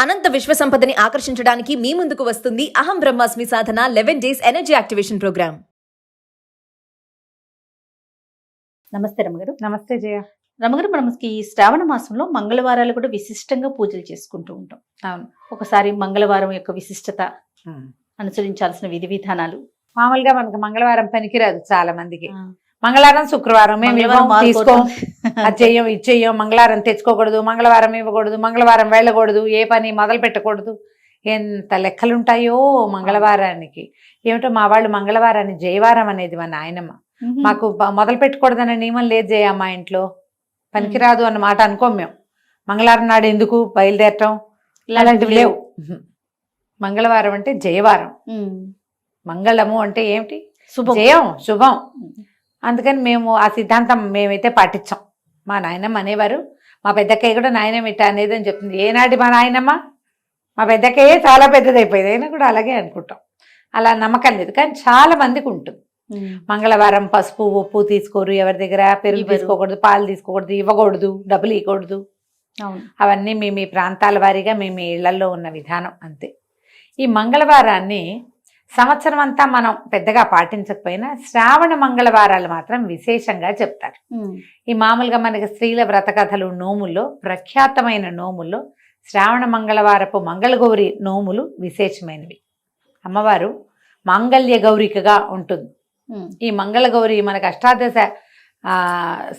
అనంత విశ్వ సంపదని ఆకర్షించడానికి మీ ముందుకు వస్తుంది అహం బ్రహ్మాస్మి సాధన 11 డేస్ ఎనర్జీ యాక్టివేషన్ ప్రోగ్రామ్. నమస్తే రమగారు. నమస్తే జయ. రమగారు, మనకి ఈ శ్రావణ మాసంలో మంగళవారాలు కూడా విశిష్టంగా పూజలు చేసుకుంటూ ఉంటాం. అవును. ఒకసారి మంగళవారం యొక్క విశిష్టత, అనుసరించాల్సిన విధి విధానాలు. మామూలుగా మనకు మంగళవారం పనికిరాదు చాలా మందికి. మంగళవారం శుక్రవారం మేము తీసుకోం, అది చెయ్యం ఇది చెయ్యం, మంగళవారం తెచ్చుకోకూడదు, మంగళవారం ఇవ్వకూడదు, మంగళవారం వెళ్ళకూడదు, ఏ పని మొదలు పెట్టకూడదు. ఎంత లెక్కలుంటాయో మంగళవారానికి. ఏమిటో మా వాళ్ళు మంగళవారాన్ని జయవారం అనేది మా నాయనమ్మ. మాకు మొదలు పెట్టకూడదనే నియమం లేదు జయ. మా ఇంట్లో పనికిరాదు అన్న మాట అనుకోం మేము. మంగళవారం నాడు ఎందుకు బయలుదేరటం ఇలాంటివి లేవు. మంగళవారం అంటే జయవారం. మంగళము అంటే ఏమిటి? జయం, శుభం. అందుకని మేము ఆ సిద్ధాంతం మేమైతే పాటించాం. మా నాయనమ్మ అనేవారు, మా పెద్దక్కయ్య కూడా నాయనమ్మ ఇట్ట అనేది అని చెప్తుంది. ఏనాటి మా నాయనమ్మ? మా పెద్దక్కయ్యే చాలా పెద్దదైపోయింది, అయినా కూడా అలాగే అనుకుంటాం. అలా నమ్మకం లేదు, కానీ చాలా మందికి ఉంటుంది. మంగళవారం పసుపు ఉప్పు తీసుకోరు, ఎవరి దగ్గర పెరుగు తీసుకోకూడదు, పాలు తీసుకోకూడదు, ఇవ్వకూడదు, డబ్బులు ఇవ్వకూడదు. అవన్నీ మీ ప్రాంతాల వారీగా మీ ఇళ్లలో ఉన్న విధానం అంతే. ఈ మంగళవారాన్ని సంవత్సరం అంతా మనం పెద్దగా పాటించకపోయినా శ్రావణ మంగళవారాలు మాత్రం విశేషంగా చెప్తారు. ఈ మామూలుగా మనకి స్త్రీల వ్రత కథలు, నోముల్లో ప్రఖ్యాతమైన నోముల్లో శ్రావణ మంగళవారపు మంగళగౌరి నోములు విశేషమైనవి. అమ్మవారు మాంగళ్య గౌరికగా ఉంటుంది. ఈ మంగళగౌరి మనకు అష్టాదశ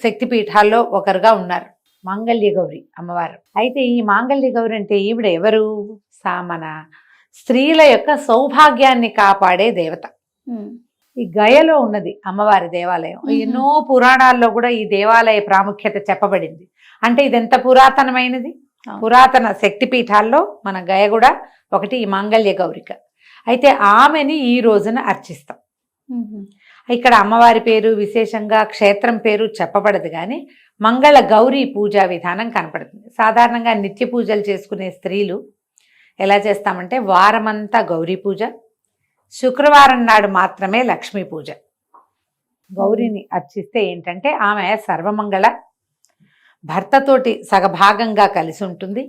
శక్తిపీఠాల్లో ఒకరుగా ఉన్నారు, మాంగళ్య గౌరి అమ్మవారు. అయితే ఈ మాంగళ్య గౌరి అంటే ఈవిడ ఎవరు? మన స్త్రీల యొక్క సౌభాగ్యాన్ని కాపాడే దేవత. ఈ గయలో ఉన్నది అమ్మవారి దేవాలయం. ఎన్నో పురాణాల్లో కూడా ఈ దేవాలయ ప్రాముఖ్యత చెప్పబడింది. అంటే ఇది ఎంత పురాతనమైనది. పురాతన శక్తిపీఠాల్లో మన గయ కూడా ఒకటి, ఈ మాంగళ్య గౌరిక. అయితే ఆమెని ఈ రోజున అర్చిస్తాం. ఇక్కడ అమ్మవారి పేరు విశేషంగా, క్షేత్రం పేరు చెప్పబడదు, కానీ మంగళ గౌరీ పూజా విధానం కనపడుతుంది. సాధారణంగా నిత్య పూజలు చేసుకునే స్త్రీలు ఎలా చేస్తామంటే వారమంతా గౌరీ పూజ, శుక్రవారం నాడు మాత్రమే లక్ష్మీ పూజ. గౌరీని అర్చిస్తే ఏంటంటే ఆమె సర్వమంగళ, భర్తతోటి సగభాగంగా కలిసి ఉంటుంది.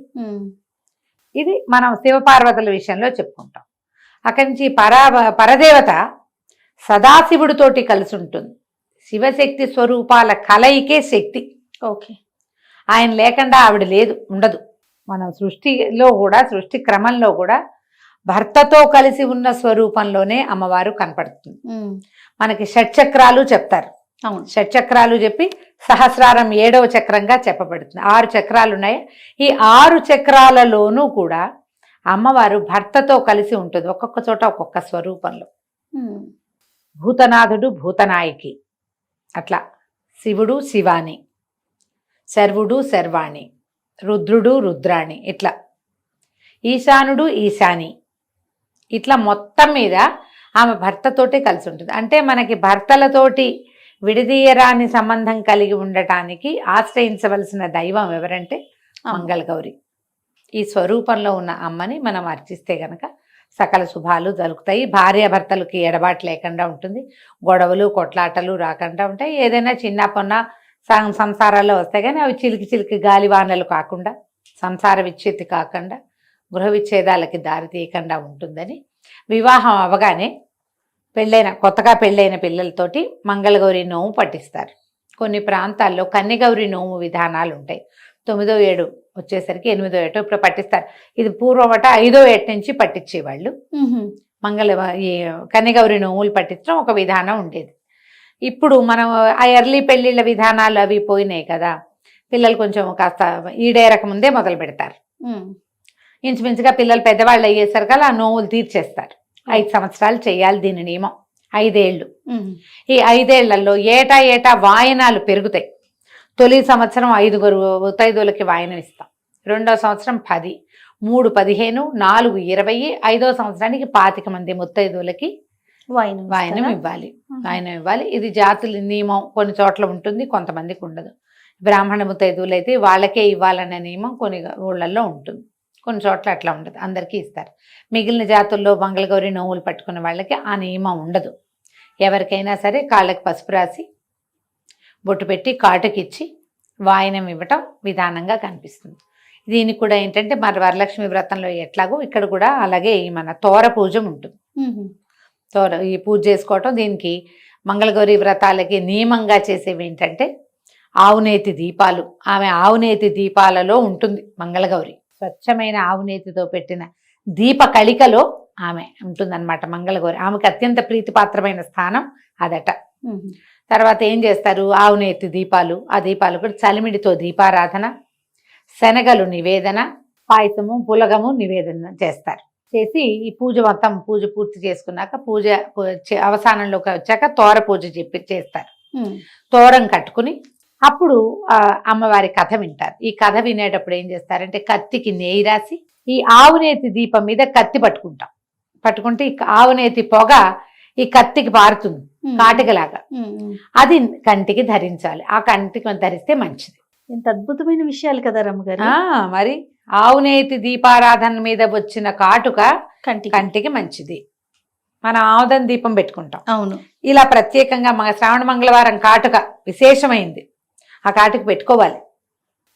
ఇది మనం శివపార్వతుల విషయంలో చెప్పుకుంటాం. అక్కడి నుంచి పరదేవత సదాశివుడితోటి కలిసి ఉంటుంది. శివశక్తి స్వరూపాల కలయికే శక్తి. ఓకే, ఆయన లేకుండా ఆవిడ లేదు, ఉండదు. మనం సృష్టిలో కూడా, సృష్టి క్రమంలో కూడా భర్తతో కలిసి ఉన్న స్వరూపంలోనే అమ్మవారు కనపడుతుంది. మనకి షట్చక్రాలు చెప్తారు. షట్చక్రాలు చెప్పి సహస్రారం 7వ చక్రంగా చెప్పబడుతుంది. 6 చక్రాలు ఉన్నాయి. ఈ 6 చక్రాలలోనూ కూడా అమ్మవారు భర్తతో కలిసి ఉంటుంది, ఒక్కొక్క చోట ఒక్కొక్క స్వరూపంలో. భూతనాథుడు భూతనాయకి, అట్లా శివుడు శివాని, శర్వుడు శర్వాణి, రుద్రుడు రుద్రాణి, ఇట్లా ఈశానుడు ఈశాని, ఇట్లా మొత్తం మీద ఆమె భర్తతోటి కలిసి ఉంటుంది. అంటే మనకి భర్తలతోటి విడదీయరాని సంబంధం కలిగి ఉండటానికి ఆశ్రయించవలసిన దైవం ఎవరంటే మంగళగౌరి. ఈ స్వరూపంలో ఉన్న అమ్మని మనం అర్చిస్తే గనక సకల శుభాలు జరుగుతాయి. భార్యాభర్తలకి ఎడబాటు లేకుండా ఉంటుంది, గొడవలు కొట్లాటలు రాకుండా ఉంటాయి. ఏదైనా చిన్న పొన్న సంసారాల్లో వస్తాయి, కానీ అవి చిలికి చిలికి గాలివానలు కాకుండా, సంసార విచ్ఛేది కాకుండా, గృహ విచ్ఛేదాలకి దారి తీయకుండా ఉంటుందని వివాహం అవగానే కొత్తగా పెళ్ళైన పిల్లలతోటి మంగళగౌరి నోము పట్టిస్తారు. కొన్ని ప్రాంతాల్లో కన్యగౌరి నోము విధానాలు ఉంటాయి. 9వ ఏడు వచ్చేసరికి 8వ ఏట ఇప్పుడు పట్టిస్తారు. ఇది పూర్వమట 5వ ఏట నుంచి పట్టించేవాళ్ళు. ఈ కన్యగౌరి నోములు పట్టించడం ఒక విధానం ఉండేది. ఇప్పుడు మనం ఆ ఎర్లీ పెళ్లిళ్ళ విధానాలు అవి పోయినాయి కదా, పిల్లలు కొంచెం కాస్త ఈడేరక ముందే మొదలు పెడతారు. ఇంచుమించుగా పిల్లలు పెద్దవాళ్ళు అయ్యేసరికి ఆ నోములు తీర్చేస్తారు. 5 సంవత్సరాలు చేయాలి దీని నియమం, 5 ఏళ్ళు. ఈ 5 ఏళ్లలో ఏటా వాయనాలు పెరుగుతాయి. తొలి సంవత్సరం 5 ముత్తైదువులకి వాయనం ఇస్తాం, 2వ సంవత్సరం 10, 3 15, 4 20, 5వ సంవత్సరానికి 25 మంది ముత్తైదువులకి వాయనం ఇవ్వాలి. ఇది జాతుల నియమం, కొన్ని చోట్ల ఉంటుంది, కొంతమందికి ఉండదు. బ్రాహ్మణ ముత్తైదువులు అయితే వాళ్ళకే ఇవ్వాలనే నియమం కొన్ని ఊళ్ళల్లో ఉంటుంది, కొన్ని చోట్ల అట్లా ఉండదు, అందరికీ ఇస్తారు. మిగిలిన జాతుల్లో మంగళగౌరి నోములు పట్టుకున్న వాళ్ళకి ఆ నియమం ఉండదు. ఎవరికైనా సరే కాళ్ళకి పసుపు రాసి బొట్టు పెట్టి కాటుకిచ్చి వాయనం ఇవ్వటం విధానంగా కనిపిస్తుంది. దీనికి కూడా ఏంటంటే మరి వరలక్ష్మి వ్రతంలో ఎట్లాగో ఇక్కడ కూడా అలాగే ఈ మన తోర పూజ ఉంటుంది. ఈ పూజ చేసుకోవటం, దీనికి మంగళగౌరి వ్రతాలకి నియమంగా చేసేవి ఏంటంటే ఆవునేతి దీపాలు. ఆమె ఆవునేతి దీపాలలో ఉంటుంది మంగళగౌరి. స్వచ్ఛమైన ఆవునేతితో పెట్టిన దీప కళికలో ఆమె ఉంటుందన్నమాట మంగళగౌరి. ఆమెకు అత్యంత ప్రీతిపాత్రమైన స్థానం అదట. తర్వాత ఏం చేస్తారు, ఆవునేతి దీపాలు, ఆ దీపాలు కూడా చలిమిడితో దీపారాధన, శనగలు నివేదన, పాయసము పులగము నివేదన చేస్తారు. చేసి ఈ పూజ మొత్తం పూజ పూర్తి చేసుకున్నాక పూజ అవసానంలోకి వచ్చాక తోర పూజ చేస్తారు. తోరం కట్టుకుని అప్పుడు అమ్మవారి కథ వింటారు. ఈ కథ వినేటప్పుడు ఏం చేస్తారంటే కత్తికి నెయ్యి రాసి ఈ ఆవునేతి దీపం మీద కత్తి పట్టుకుంటే ఈ ఆవునేతి పొగ ఈ కత్తికి పారుతుంది కాటికలాగా. అది కంటికి ధరించాలి. ఆ కంటికి ధరిస్తే మంచిది. ఎంత అద్భుతమైన విషయాలు కదా రమ్మగారు. మరి ఆవునేతి దీపారాధన మీద వచ్చిన కాటుక కంటికి మంచిది. మనం ఆముదం దీపం పెట్టుకుంటాం. అవును. ఇలా ప్రత్యేకంగా శ్రావణ మంగళవారం కాటుక విశేషమైంది. ఆ కాటుక పెట్టుకోవాలి.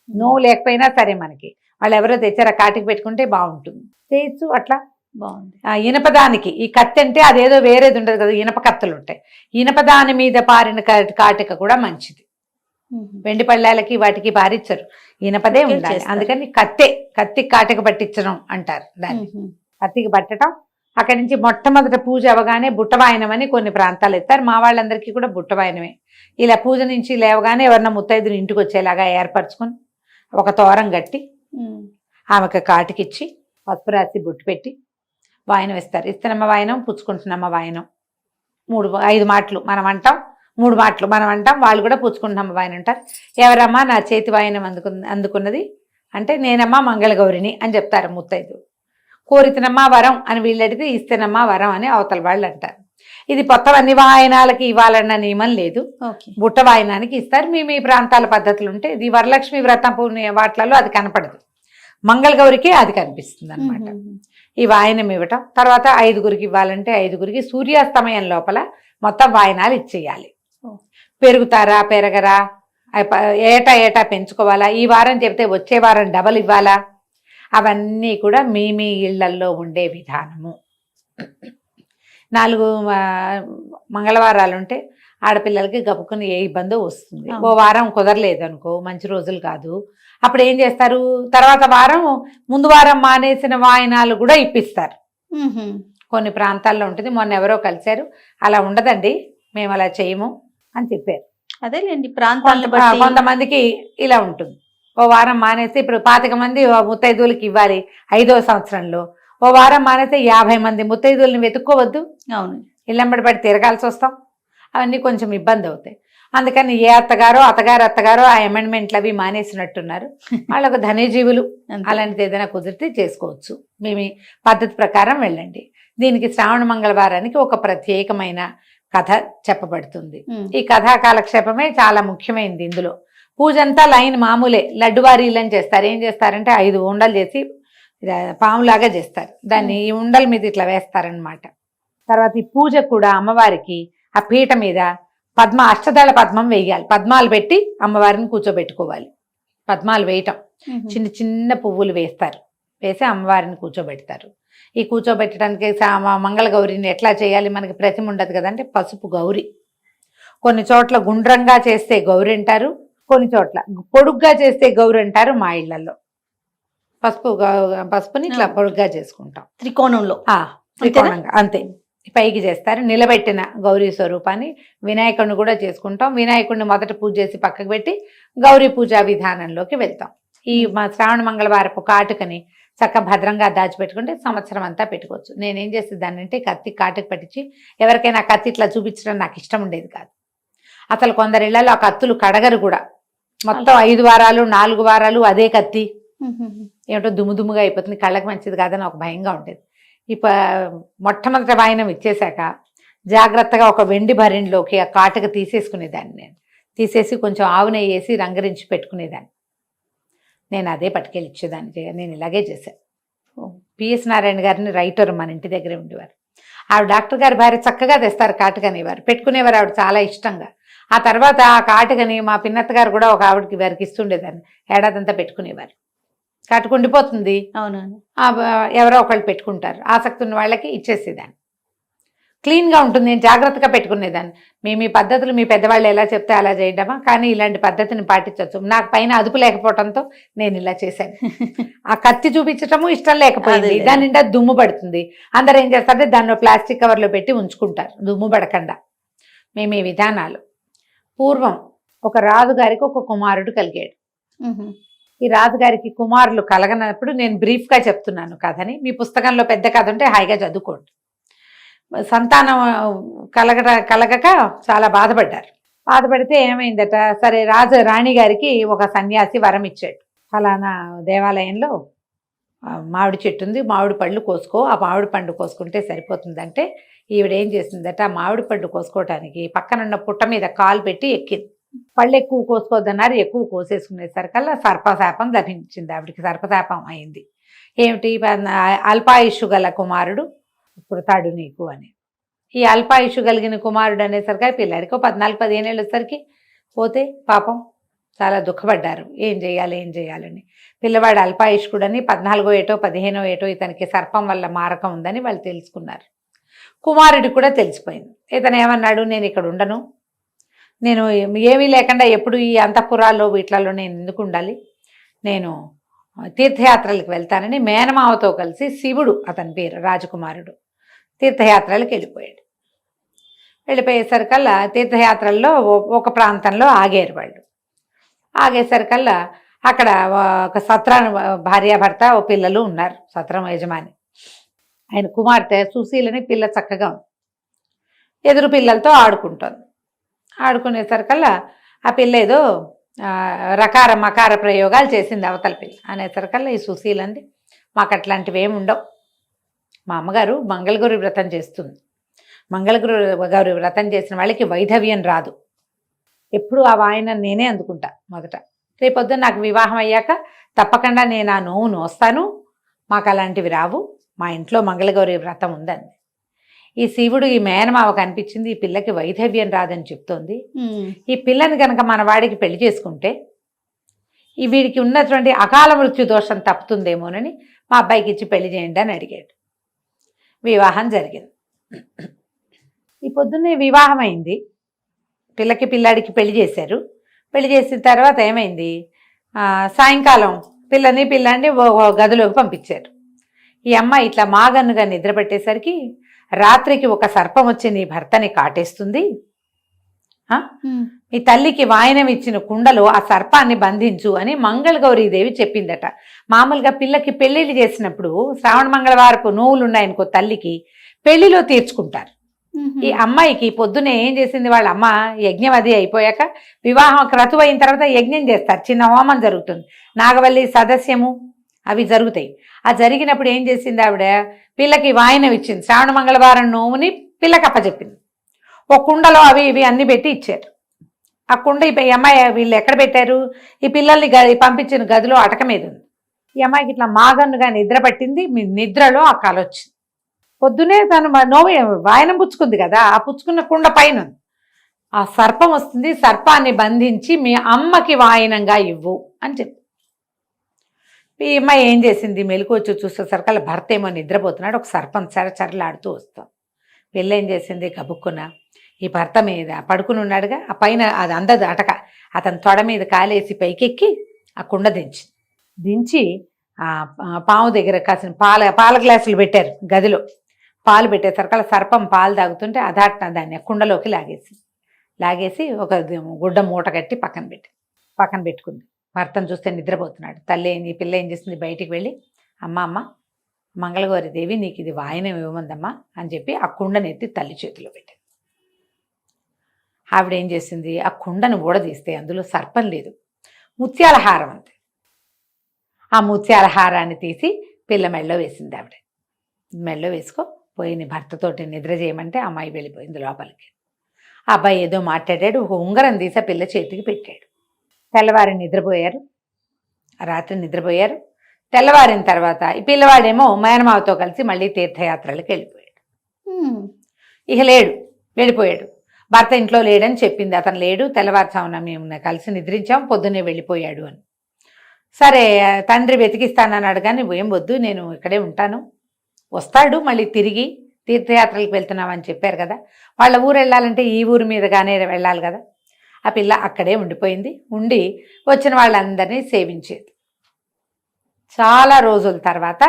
నువ్వు లేకపోయినా సరే మనకి వాళ్ళు ఎవరో తెచ్చారు, ఆ కాటుక పెట్టుకుంటే బాగుంటుంది. చేయొచ్చు అట్లా. బాగుంది. ఇనపదానికి ఈ కత్తి అంటే అదేదో వేరేది ఉండదు కదా, ఇనప కత్తులు ఉంటాయి. ఇనపదాని మీద పారిన కాటుక కూడా మంచిది. వెండి పళ్ళాలకి వాటికి పారిచ్చరు, ఇనపదే ఉండాలి. అందుకని కత్తి కాటుక పట్టించడం అంటారు దాన్ని. కత్తికి పట్టడం. అక్కడి నుంచి మొట్టమొదట పూజ అవగానే బుట్టవాయనం అని కొన్ని ప్రాంతాలు ఎత్తారు. మా వాళ్ళందరికీ కూడా బుట్టవాయనమే. ఇలా పూజ నుంచి లేవగానే ఎవరన్నా ముత్తైదుని ఇంటికి వచ్చేలాగా ఏర్పరచుకొని ఒక తోరం కట్టి ఆమెకు కాటుకిచ్చి పసుపు రాసి బొట్టు పెట్టి వాయనం ఇస్తారు. ఇస్తనమ్మ వాయనం, పుచ్చుకుంటున్నమ్మ వాయనం. 5 మాటలు మనం అంటాం, 3 మాటలు మనం అంటాం. వాళ్ళు కూడా పుచ్చుకుంటున్నమ్మ వాయనం అంటారు. ఎవరమ్మా నా చేతి వాయనం అందుకున్నది అంటే నేనమ్మా మంగళగౌరిని అని చెప్తారు ముత్తైదు. కోరితనమ్మా వరం అని వీళ్ళు అడిగితే ఇస్తేనమ్మా వరం అని అవతల వాళ్ళు అంటారు. ఇది కొత్త అన్ని వాయనాలకి ఇవ్వాలన్న నియమం లేదు. బుట్ట వాయనానికి ఇస్తారు. మీ ప్రాంతాల పద్ధతులు ఉంటే ఇది వరలక్ష్మి వ్రతం వాటిలలో అది కనపడదు, మంగళగౌరికి అది కనిపిస్తుంది అనమాట. ఈ వాయనం ఇవ్వటం. తర్వాత 5గురికి ఇవ్వాలంటే 5గురికి సూర్యాస్తమయం లోపల మొత్తం వాయనాలు ఇచ్చేయాలి. పెరుగుతారా పెరగరా, ఏటా పెంచుకోవాలా, ఈ వారం చెప్తే వచ్చే వారం డబల్ ఇవ్వాలా, అవన్నీ కూడా మీ ఇళ్లల్లో ఉండే విధానము. 4 మంగళవారాలు ఉంటే ఆడపిల్లలకి గప్పుకుని ఏ ఇబ్బందో వస్తుంది. ఓ వారం కుదరలేదు అనుకో, మంచి రోజులు కాదు, అప్పుడు ఏం చేస్తారు, తర్వాత వారం ముందు వారం మానేసిన వాయనాలు కూడా ఇప్పిస్తారు. కొన్ని ప్రాంతాల్లో ఉంటుంది. మొన్న ఎవరో కలిశారు, అలా ఉండదండి మేము అలా చేయము అని చెప్పారు. అదేలేండి ప్రాంతాలను బట్టి. కొంతమందికి ఇలా ఉంటుంది. ఓ వారం మానేసి ఇప్పుడు 25 మంది ముత్తైదువులకి ఇవ్వాలి 5వ సంవత్సరంలో, ఓ వారం మానేస్తే 50 మంది ముత్తైదువుల్ని వెతుక్కోవద్దు. అవును. ఇళ్ళంబడి పడి తిరగాల్సి వస్తాం. అవన్నీ కొంచెం ఇబ్బంది అవుతాయి. అందుకని ఏ అత్తగారో ఆ అమెండ్మెంట్లు అవి మానేసినట్టున్నారు. వాళ్ళకు ధనజీవులు అలాంటిది ఏదైనా కుదిరితే చేసుకోవచ్చు. మీ పద్ధతి ప్రకారం వెళ్ళండి. దీనికి శ్రావణ మంగళవారానికి ఒక ప్రత్యేకమైన కథ చెప్పబడుతుంది. ఈ కథా కాలక్షేపమే చాలా ముఖ్యమైనది. ఇందులో పూజ అంతా లైన్ మామూలే, లడ్డువారీలని చేస్తారు. ఏం చేస్తారంటే 5 ఉండలు చేసి పాములాగా చేస్తారు. దాన్ని ఈ ఉండల మీద ఇట్లా వేస్తారనమాట. తర్వాత ఈ పూజ కూడా అమ్మవారికి ఆ పీట మీద అష్టదళ పద్మం వేయాలి. పద్మాలు పెట్టి అమ్మవారిని కూర్చోబెట్టుకోవాలి. పద్మాలు వేయటం, చిన్న చిన్న పువ్వులు వేస్తారు, వేసి అమ్మవారిని కూర్చోబెడతారు. ఈ కూర్చోబెట్టడానికి మంగళగౌరిని ఎట్లా చేయాలి, మనకి ప్రతిమ ఉండదు కదంటే పసుపు గౌరి. కొన్ని చోట్ల గుండ్రంగా చేస్తే గౌరి అంటారు, కొన్ని చోట్ల పొడుగ్గా చేస్తే గౌరి అంటారు. మా ఇళ్లలో పసుపుని ఇట్లా పొడుగ్గా చేసుకుంటాం, త్రికోణంగా అంతే పైకి చేస్తారు. నిలబెట్టిన గౌరీ స్వరూపాన్ని వినాయకుడిని కూడా చేసుకుంటాం. వినాయకుడిని మొదట పూజ చేసి పక్కకు పెట్టి గౌరీ పూజా విధానంలోకి వెళ్తాం. ఈ శ్రావణ మంగళవారపు కాటుకని చక్క భద్రంగా దాచిపెట్టుకుంటే సంవత్సరం అంతా పెట్టుకోవచ్చు. నేనేం చేసేదాన్ని అంటే కత్తి కాటుకు పట్టించి ఎవరికైనా కత్తి ఇట్లా చూపించడం నాకు ఇష్టం ఉండేది కాదు. అసలు కొందరిళ్లలో ఆ కత్తులు కడగరు కూడా. మొత్తం 5 వారాలు 4 వారాలు అదే కత్తి ఏమిటో దుమ్ముగా అయిపోతుంది, కళ్ళకి మంచిది కాదని ఒక భయంగా ఉండేది. మొట్టమొదటి వాయనం ఇచ్చేశాక జాగ్రత్తగా ఒక వెండి భరిణిలోకి ఆ కాటుక తీసేసుకునేదాన్ని. నేను తీసేసి కొంచెం ఆవు నెయ్యి వేసి రంగరించి పెట్టుకునేదాన్ని. నేను అదే పట్టుకెళ్ళి ఇచ్చేదాన్ని. నేను ఇలాగే చేశాను. పిఎస్ నారాయణ గారిని రైటర్ మన ఇంటి దగ్గరే ఉండేవారు. ఆవిడ డాక్టర్ గారి భార్య చక్కగా తెస్తారు కాటుక అనేవారు, పెట్టుకునేవారు ఆవిడ చాలా ఇష్టంగా. ఆ తర్వాత ఆ కాటుకని మా పిన్నత్త గారు కూడా ఒక ఆవిడకి వారికి ఇస్తుండేదాన్ని. ఏడాదంతా పెట్టుకునేవారు. కట్టుకుండిపోతుంది. అవునవును. ఎవరో ఒకళ్ళు పెట్టుకుంటారు. ఆసక్తి ఉన్న వాళ్ళకి ఇచ్చేసేదాన్ని. క్లీన్గా ఉంటుంది, నేను జాగ్రత్తగా పెట్టుకునేదాన్ని. మేము ఈ పద్ధతులు మీ పెద్దవాళ్ళు ఎలా చెప్తే అలా చేయడమా, కానీ ఇలాంటి పద్ధతిని పాటించవచ్చు. నాకు పైన అదుపు లేకపోవడంతో నేను ఇలా చేశాను. ఆ కత్తి చూపించటము ఇష్టం లేకపోయింది. అదేలే. దాని నిండా దుమ్ము పడుతుంది. అందరూ ఏం చేస్తారంటే దాన్ని ప్లాస్టిక్ కవర్లో పెట్టి ఉంచుకుంటారు దుమ్ము పడకుండా. మేము ఈ విధానాలు. పూర్వం ఒక రాజుగారికి ఒక కుమారుడు కలిగాడు. మ్మ్. ఈ రాజుగారికి కుమారులు కలగనప్పుడు నేను బ్రీఫ్గా చెప్తున్నాను కథని. మీ పుస్తకంలో పెద్ద కథ ఉంటే హాయిగా చదువుకోండి. సంతానం కలగక చాలా బాధపడ్డారు. బాధపడితే ఏమైందట, సరే రాణి గారికి ఒక సన్యాసి వరం ఇచ్చాడు. ఫలానా దేవాలయంలో మామిడి చెట్టు ఉంది, మామిడి పళ్ళు కోసుకో, ఆ మామిడి పండు కోసుకుంటే సరిపోతుందంటే ఈవిడ ఏం చేసిందట, ఆ మామిడి పండు కోసుకోవటానికి పక్కనున్న పుట్ట మీద కాలు పెట్టి ఎక్కింది. పళ్ళు ఎక్కువ కోసుకోవద్దన్నారు, ఎక్కువ కోసేసుకునేసరికల్లా సర్పశాపం లభించింది. ఆవిడికి సర్పశాపం అయింది. ఏమిటి, అల్పాయుషు గల కుమారుడు పుడతాడు నీకు అని. ఈ అల్పాయుషు కలిగిన కుమారుడు అనేసరికి పిల్లాడికి 14-15 ఏళ్ళు వచ్చేసరికి పోతే పాపం చాలా దుఃఖపడ్డారు. ఏం చేయాలని. పిల్లవాడు అల్పాయుష్కుడని 14 ఏటో 15 ఏటో ఇతనికి సర్పం వల్ల మారకం ఉందని వాళ్ళు తెలుసుకున్నారు. కుమారుడికి కూడా తెలిసిపోయింది. ఇతను ఏమన్నాడు, నేను ఇక్కడ ఉండను, నేను ఏమీ లేకుండా ఎప్పుడు ఈ అంతఃపురాల్లో వీటిలలో నేను ఎందుకు ఉండాలి, నేను తీర్థయాత్రలకు వెళ్తానని మేనమావతో కలిసి శివుడు, అతని పేరు రాజకుమారుడు, తీర్థయాత్రలకు వెళ్ళిపోయాడు. వెళ్ళిపోయేసరికల్లా తీర్థయాత్రల్లో ఒక ప్రాంతంలో ఆగారు వాళ్ళు. ఆగేసరికల్లా అక్కడ ఒక సత్రం భార్యాభర్త ఓ పిల్లలు ఉన్నారు. సత్రం యజమాని ఆయన కుమార్తె సుశీలని పిల్ల చక్కగా ఉంది. ఎదురు పిల్లలతో ఆడుకుంటుంది. ఆడుకునేసరికల్లా ఆ పిల్ల ఏదో రకార మకార ప్రయోగాలు చేసింది అవతల పిల్ల. అనేసరికల్లా ఈ సుశీలంది, మాకు అట్లాంటివి ఏమి ఉండవు, మా అమ్మగారు మంగళగౌరి వ్రతం చేస్తుంది, మంగళగౌరి వ్రతం చేసిన వాళ్ళకి వైధవ్యం రాదు, ఎప్పుడు ఆ వాయన నేనే అందుకుంటా మొదట, రేపొద్దున నాకు వివాహం అయ్యాక తప్పకుండా నేను ఆ నోవు నోస్తాను, మాకు అలాంటివి రావు, మా ఇంట్లో మంగళగౌరి వ్రతం ఉందండి. ఈ శివుడు ఈ మేనమావ కనిపించింది, ఈ పిల్లకి వైధవ్యం రాదని చెప్తోంది, ఈ పిల్లని కనుక మన వాడికి పెళ్లి చేసుకుంటే ఈ వీడికి ఉన్నటువంటి అకాల మృత్యు దోషం తప్పుతుందేమోనని మా అబ్బాయికి ఇచ్చి పెళ్లి చేయండి అని అడిగాడు. వివాహం జరిగింది. ఈ పొద్దున్నే వివాహం అయింది. పిల్లాడికి పెళ్లి చేశారు. పెళ్లి చేసిన తర్వాత ఏమైంది, సాయంకాలం పిల్లాడిని గదిలోకి పంపించారు. ఈ అమ్మాయి ఇట్లా మాగన్నుగా నిద్రపెట్టేసరికి రాత్రికి ఒక సర్పం వచ్చి నీ భర్తని కాటేస్తుంది, మీ తల్లికి వాయనం ఇచ్చిన కుండలో ఆ సర్పాన్ని బంధించు అని మంగళగౌరీదేవి చెప్పిందట. మామూలుగా పిల్లకి పెళ్లిళ్ళు చేసినప్పుడు శ్రావణ మంగళవారపు నోవులు ఉన్నాయనుకో తల్లికి, పెళ్లిలో తీర్చుకుంటారు. ఈ అమ్మాయికి పొద్దునే ఏం చేసింది, వాళ్ళ అమ్మ యజ్ఞం అది అయిపోయాక వివాహం క్రతువు అయిన తర్వాత యజ్ఞం చేస్తారు, చిన్న హోమం జరుగుతుంది, నాగవల్లి సదస్యము అవి జరుగుతాయి. ఆ జరిగినప్పుడు ఏం చేసింది, ఆవిడ పిల్లకి వాయనం ఇచ్చింది, శ్రావణ మంగళవారం నోముని పిల్లకి అప్పచెప్పింది. ఒక కుండలో అవి ఇవి అన్ని పెట్టి ఇచ్చారు. ఆ కుండ ఈ అమ్మాయి వీళ్ళు ఎక్కడ పెట్టారు, ఈ పిల్లల్ని పంపించిన గదిలో అటక మీద ఉంది. ఈ అమ్మాయికి ఇట్లా మాగన్నుగా నిద్ర పట్టింది. నిద్రలో ఆ కల వచ్చింది. పొద్దునే తను వాయనం పుచ్చుకుంది కదా, ఆ పుచ్చుకున్న కుండ పైన ఆ సర్పం వస్తుంది, సర్పాన్ని బంధించి మీ అమ్మకి వాయనంగా ఇవ్వు అని చెప్పి. ఈ అమ్మాయి ఏం చేసింది, మెలకు వచ్చి చూసేసరికి వాళ్ళ భర్త ఏమో నిద్రపోతున్నాడు, ఒక సర్పం చరచరలాడుతూ వస్తాం. వీళ్ళు ఏం చేసింది, గబుక్కున ఈ భర్త మీద పడుకుని ఉన్నాడుగా, ఆ పైన అది అందదు అటక, అతని తొడ మీద కాలేసి పైకెక్కి ఆ కుండ దించి ఆ పాము దగ్గర కాసిన పాల గ్లాసులు పెట్టారు గదిలో. పాలు పెట్టేసరికి అలా సర్పం పాలు తాగుతుంటే అదాట్న దాన్ని కుండలోకి లాగేసి ఒక గుడ్డ మూట కట్టి పక్కన పెట్టుకుంది. భర్తను చూస్తే నిద్రపోతున్నాడు. ఈ పిల్ల ఏం చేసింది, బయటికి వెళ్ళి అమ్మ మంగళగౌరి దేవి నీకు ఇది వాయనం ఇవ్వమందమ్మా అని చెప్పి ఆ కుండను ఎత్తి తల్లి చేతిలో పెట్టింది. ఆవిడ ఏం చేసింది, ఆ కుండను ఊడదీస్తే అందులో సర్పం లేదు, ముత్యాల హారం అంతే. ఆ ముత్యాల హారాన్ని తీసి పిల్ల మెళ్ళో వేసింది. ఆవిడ మెళ్ళో పోయి నీ భర్తతోటి నిద్ర చేయమంటే అమ్మాయి వెళ్ళిపోయింది లోపలికి. ఆ అబ్బాయి ఏదో మాట్లాడాడు, ఒక ఉంగరం తీసి పిల్ల చేతికి పెట్టాడు. తెల్లవారి నిద్రపోయారు. రాత్రి నిద్రపోయారు. తెల్లవారిన తర్వాత ఈ పిల్లవాడేమో మేనమావతో కలిసి మళ్ళీ తీర్థయాత్రలకు వెళ్ళిపోయాడు. ఇక లేడు, వెళ్ళిపోయాడు. భర్త ఇంట్లో లేడని చెప్పింది, అతను లేడు, తెల్లవారుజామున మేము కలిసి నిద్రించాం, పొద్దున్నే వెళ్ళిపోయాడు అని. సరే తండ్రి వెతికిస్తానన్నాడు, కానీ ఏం వద్దు, నేను ఇక్కడే ఉంటాను, వస్తాడు మళ్ళీ తిరిగి, తీర్థయాత్రలకు వెళ్తున్నామని చెప్పారు కదా, వాళ్ళ ఊరు వెళ్ళాలంటే ఈ ఊరి మీదుగానే వెళ్ళాలి కదా. ఆ పిల్ల అక్కడే ఉండిపోయింది. ఉండి వచ్చిన వాళ్ళందరినీ సేవించేది. చాలా రోజుల తర్వాత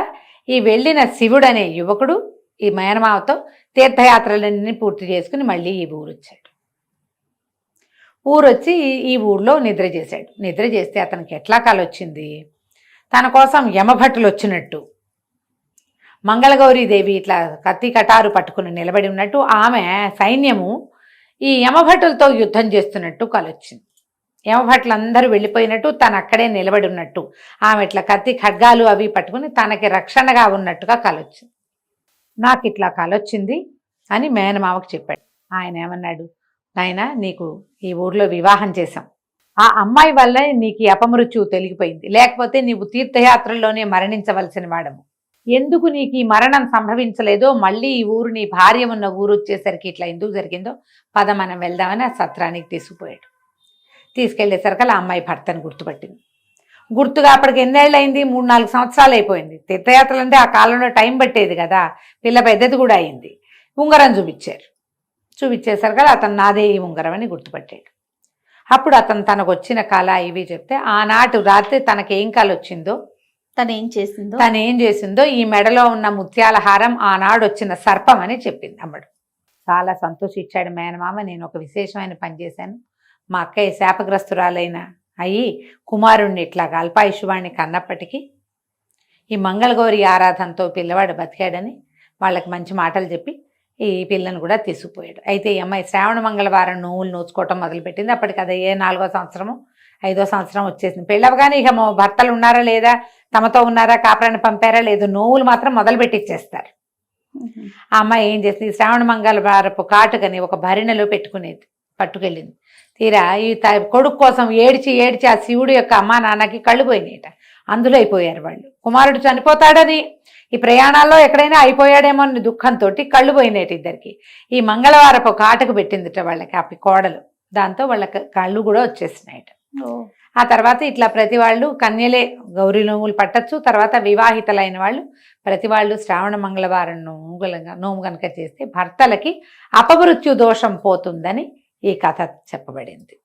ఈ వెళ్ళిన శివుడు అనే యువకుడు ఈ మేనమావతో తీర్థయాత్రలన్నీ పూర్తి చేసుకుని మళ్ళీ ఈ ఊరు వచ్చాడు. ఊరొచ్చి ఈ ఊళ్ళో నిద్ర చేశాడు. నిద్ర చేస్తే అతనికి ఎట్లా కాలొచ్చింది, తన కోసం యమభట్టులు వచ్చినట్టు, మంగళగౌరీదేవి ఇట్లా కత్తి కటారు పట్టుకుని నిలబడి ఉన్నట్టు, ఆమె సైన్యము ఈ యమభట్టులతో యుద్ధం చేస్తున్నట్టు కలొచ్చింది. యమభట్లు అందరూ వెళ్ళిపోయినట్టు, తను అక్కడే నిలబడి ఉన్నట్టు, ఆమె ఇట్లా కత్తి ఖడ్గాలు అవి పట్టుకుని తనకి రక్షణగా ఉన్నట్టుగా కలొచ్చింది. నాకు ఇట్లా కలొచ్చింది అని మేనమామకు చెప్పాడు. ఆయన ఏమన్నాడు, నాయనా నీకు ఈ ఊర్లో వివాహం చేశాం, ఆ అమ్మాయి వల్ల నీకు ఈ అపమృత్యువు తొలగిపోయింది, లేకపోతే నీవు తీర్థయాత్రల్లోనే మరణించవలసిన వాడము. ఎందుకు నీకు ఈ మరణం సంభవించలేదో, మళ్ళీ ఈ ఊరు నీ భార్య ఉన్న ఊరు వచ్చేసరికి ఇట్లా ఎందుకు జరిగిందో పద మనం వెళ్దామని ఆ సత్రానికి తీసుకుపోయాడు. తీసుకెళ్లేసరికి ఆ అమ్మాయి భర్తను గుర్తుపట్టింది. గుర్తుగా అప్పటికి ఎన్నేళ్ళు అయింది, 3-4 సంవత్సరాలు అయిపోయింది. తీర్థయాత్రలు అంటే ఆ కాలంలో టైం పట్టేది కదా, పిల్ల పెద్దది కూడా అయింది. ఉంగరం చూపించారు. చూపించేసరికి అతను నాదే ఈ ఉంగరం అని గుర్తుపట్టాడు. అప్పుడు అతను తనకు వచ్చిన కళ ఇవి చెప్తే, ఆనాటి రాత్రి తనకేం కళ వచ్చిందో, తను ఏం చేసిందో, ఈ మెడలో ఉన్న ముత్యాల హారం ఆనాడు వచ్చిన సర్పం అని చెప్పింది అమ్మడు. చాలా సంతోషించాడు మేనమామ. నేను ఒక విశేషమైన పని చేశాను, మా అక్కయ్య శాపగ్రస్తురాలైన అయ్యి కుమారుణ్ణి ఇట్లాగా అల్పాయుష్వాణ్ణి కన్నప్పటికీ ఈ మంగళగౌరి ఆరాధనతో పిల్లవాడు బతికాడని వాళ్ళకి మంచి మాటలు చెప్పి ఈ పిల్లను కూడా తీసుకుపోయాడు. అయితే ఈ అమ్మాయి శ్రావణ మంగళవారం నువ్వులు నోచుకోవటం మొదలుపెట్టింది. అప్పటికి అది 4వ సంవత్సరము 5వ సంవత్సరం వచ్చేసింది. పెళ్ళవగానే ఇక భర్తలు ఉన్నారా లేదా, తమతో ఉన్నారా, కాపురాన్ని పంపారా లేదు, నోవులు మాత్రం మొదలు పెట్టిచ్చేస్తారు. ఆ అమ్మాయి ఏం చేసింది, శ్రావణ మంగళవారపు కాటుకని ఒక భరిణెలో పెట్టుకునేది, పట్టుకెళ్ళింది. తీరా ఈ కొడుకు కోసం ఏడ్చి ఏడ్చి ఆ శివుడు యొక్క అమ్మా నాన్నకి కళ్ళు పోయినాయట. అందులో అయిపోయారు వాళ్ళు. కుమారుడు చనిపోతాడని, ఈ ప్రయాణాల్లో ఎక్కడైనా అయిపోయాడేమో అని దుఃఖంతో కళ్ళు పోయినాయట ఇద్దరికి. ఈ మంగళవారపు కాటుకు పెట్టిందిట వాళ్ళకి ఆ కోడలు. దాంతో వాళ్ళకి కళ్ళు కూడా వచ్చేసినాయట. ఆ తర్వాత ఇట్లా ప్రతి వాళ్ళు కన్యలే గౌరీ నోములు పట్టచ్చు. తర్వాత వివాహితలైన వాళ్ళు ప్రతి వాళ్ళు శ్రావణ మంగళవారం నోము కనుక చేస్తే భర్తలకి అపమృత్యు దోషం పోతుందని ఈ కథ చెప్పబడింది.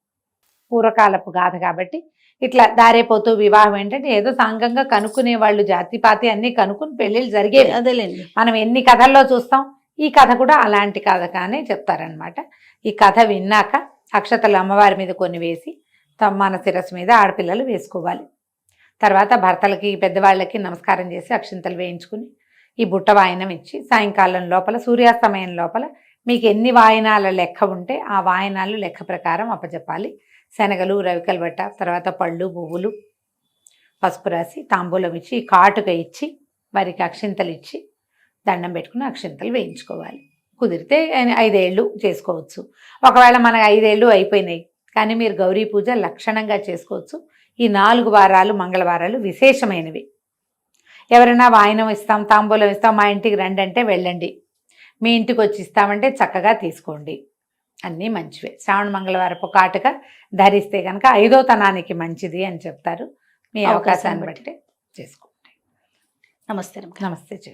పూర్వకాలపు గాథ కాబట్టి ఇట్లా దారైపోతూ వివాహం ఏంటంటే ఏదో సాంగంగా కనుక్కునే వాళ్ళు, జాతిపాతి అన్ని కనుక్కుని పెళ్ళిళ్ళు జరిగేవి. అదేలేండి, మనం ఎన్ని కథల్లో చూస్తాం, ఈ కథ కూడా అలాంటి కథ కానీ చెప్తారనమాట. ఈ కథ విన్నాక అక్షతలు అమ్మవారి మీద కొన్ని వేసి మన శిరస్సు మీద ఆడపిల్లలు వేసుకోవాలి. తర్వాత భర్తలకి పెద్దవాళ్ళకి నమస్కారం చేసి అక్షింతలు వేయించుకుని ఈ బుట్ట వాయనం ఇచ్చి సాయంకాలం లోపల సూర్యాస్తమయం లోపల మీకు ఎన్ని వాయనాల లెక్క ఉంటే ఆ వాయనాలు లెక్క ప్రకారం అప్పచెప్పాలి. శనగలు, రవికల బట్ట, తర్వాత పళ్ళు, పువ్వులు, పసుపు రాసి తాంబూలం ఇచ్చి కాటుక ఇచ్చి వారికి అక్షింతలు ఇచ్చి దండం పెట్టుకుని అక్షింతలు వేయించుకోవాలి. కుదిరితే 5 ఏళ్ళు చేసుకోవచ్చు. ఒకవేళ మనకు 5 ఏళ్ళు అయిపోయినాయి కానీ మీరు గౌరీ పూజ లక్షణంగా చేసుకోవచ్చు. ఈ 4 వారాలు మంగళవారాలు విశేషమైనవి. ఎవరైనా వాయనం ఇస్తాం, తాంబూలం ఇస్తాం, మా ఇంటికి రండి అంటే వెళ్ళండి, మీ ఇంటికి వచ్చి ఇస్తామంటే చక్కగా తీసుకోండి, అన్నీ మంచివే. శ్రావణ మంగళవారపు కాటుక ధరిస్తే కనుక 5వ తనానికి మంచిది అని చెప్తారు. మీ అవకాశాన్ని బట్టి చేసుకోండి. నమస్తే. నమస్తే.